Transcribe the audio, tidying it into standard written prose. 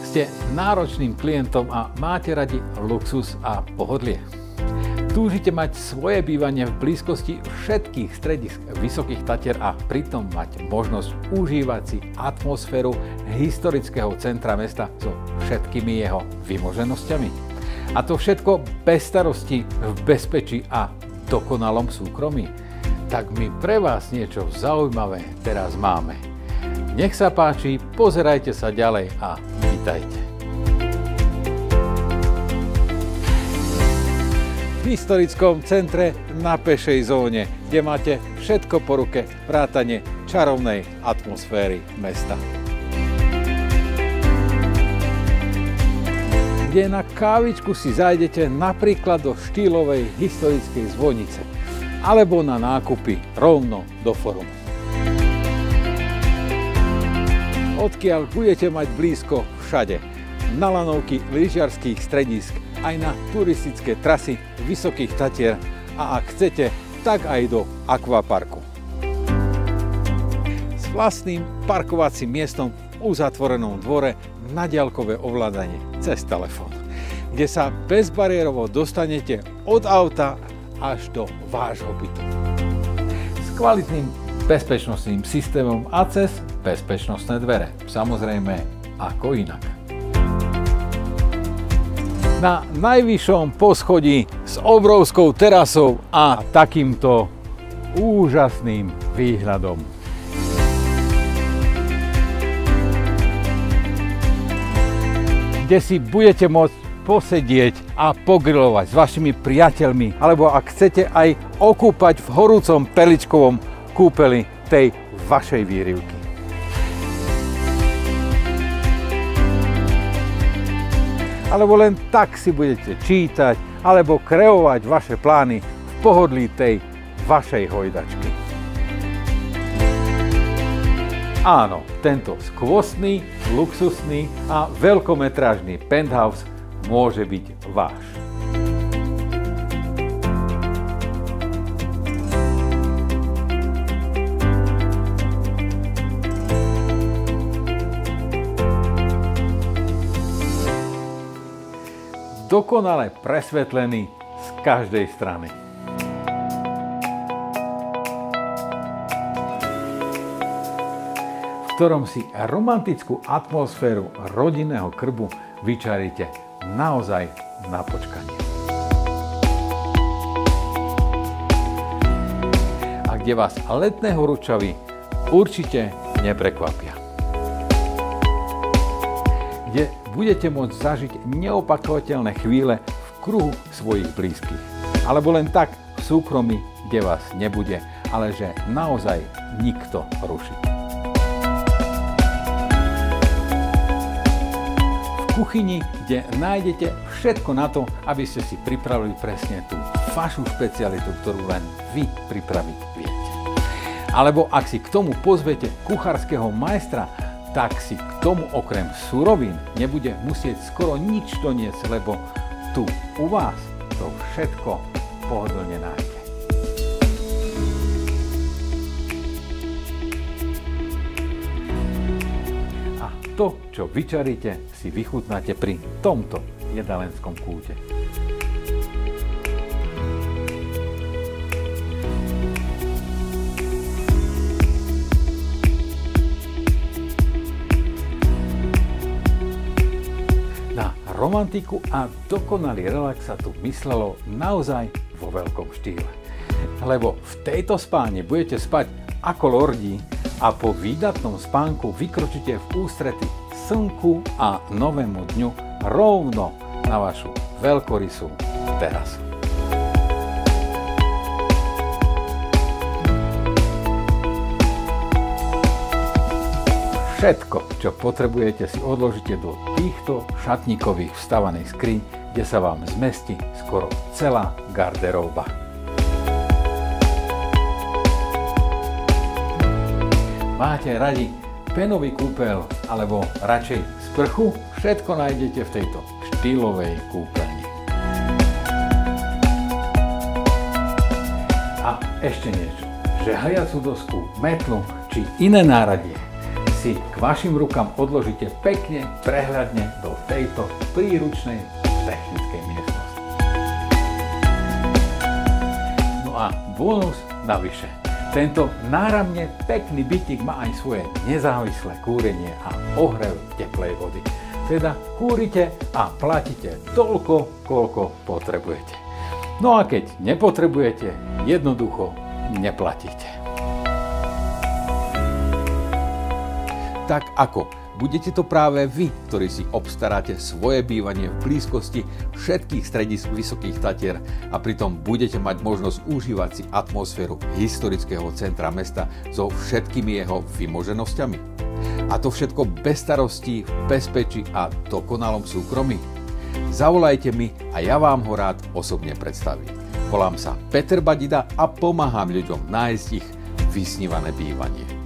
Ste náročným klientom a máte radi luxus a pohodlie. Túžite mať svoje bývanie v blízkosti všetkých stredisk Vysokých Tatier a pritom mať možnosť užívať si atmosféru historického centra mesta so všetkými jeho vymoženosťami. A to všetko bez starosti, v bezpečí a dokonalom súkromí. Tak my pre vás niečo zaujímavé teraz máme. Nech sa páči, pozerajte sa ďalej a vítajte. V historickom centre na pešej zóne, kde máte všetko po ruke, vrátane čarovnej atmosféry mesta. Kde na kávičku si zájdete napríklad do štýlovej historickej zvonice alebo na nákupy rovno do Forumu. Odkiaľ budete mať blízko všade, na lanovky lyžiarskych stredisk, aj na turistické trasy Vysokých Tatier a ak chcete, tak aj do akvaparku. S vlastným parkovacím miestom v uzatvorenom dvore na diaľkové ovládanie cez telefón, kde sa bezbariérovo dostanete od auta až do vášho bytu. S kvalitným bezpečnostným systémom a cez bezpečnostné dvere. Samozrejme, ako inak. Na najvyššom poschodí s obrovskou terasou a takýmto úžasným výhľadom. Kde si budete môcť posedieť a pogrilovať s vašimi priateľmi, alebo ak chcete aj okúpať v horúcom perličkovom kúpeli tej vašej výrivky. Alebo len tak si budete čítať, alebo kreovať vaše plány v pohodlí tej vašej hojdačky. Áno, tento skvostný, luxusný a veľkometrážny penthouse môže byť váš. Dokonale presvetlený z každej strany. V ktorom si romantickú atmosféru rodinného krbu vyčaríte naozaj na počkanie. A kde vás letné horúčavy určite neprekvapia. Kde budete môcť zažiť neopakovateľné chvíle v kruhu svojich blízkych. Alebo len tak v súkromí, kde vás nebude, ale že naozaj nikto rušiť. V kuchyni, kde nájdete všetko na to, aby ste si pripravili presne tú vašu špecialitu, ktorú len vy pripraviť viete. Alebo ak si k tomu pozvete kuchárskeho majstra, tak si k tomu okrem surovín nebude musieť skoro nič doniesť, lebo tu u vás to všetko pohodlne nájde. A to, čo vyčaríte, si vychutnáte pri tomto jedálenskom kúte. Romantiku a dokonalý relax sa tu myslelo naozaj vo veľkom štýle. Lebo v tejto spálni budete spať ako lordi a po výdatnom spánku vykročíte v ústrety slnku a novému dňu rovno na vašu veľkorysú terasu. Všetko, čo potrebujete, si odložíte do týchto šatníkových vstavaných skriň, kde sa vám zmestí skoro celá garderóba. Máte radi penový kúpeľ alebo radšej sprchu? Všetko nájdete v tejto štýlovej kúpeľni. A ešte niečo. Žehliacu dosku, metlu či iné náradie si k vašim rukám odložíte pekne, prehľadne do tejto príručnej technickej miestnosti. No a bonus navyše. Tento náramne pekný bytík má aj svoje nezávislé kúrenie a ohrev teplej vody. Teda kúrite a platíte toľko, koľko potrebujete. No a keď nepotrebujete, jednoducho neplatíte. Tak ako? Budete to práve vy, ktorí si obstaráte svoje bývanie v blízkosti všetkých stredisk Vysokých Tatier a pritom budete mať možnosť užívať si atmosféru historického centra mesta so všetkými jeho vymoženosťami. A to všetko bez starostí, v bezpečí a dokonalom súkromí. Zavolajte mi a ja vám ho rád osobne predstavím. Volám sa Peter Badida a pomáham ľuďom nájsť ich vysnívané bývanie.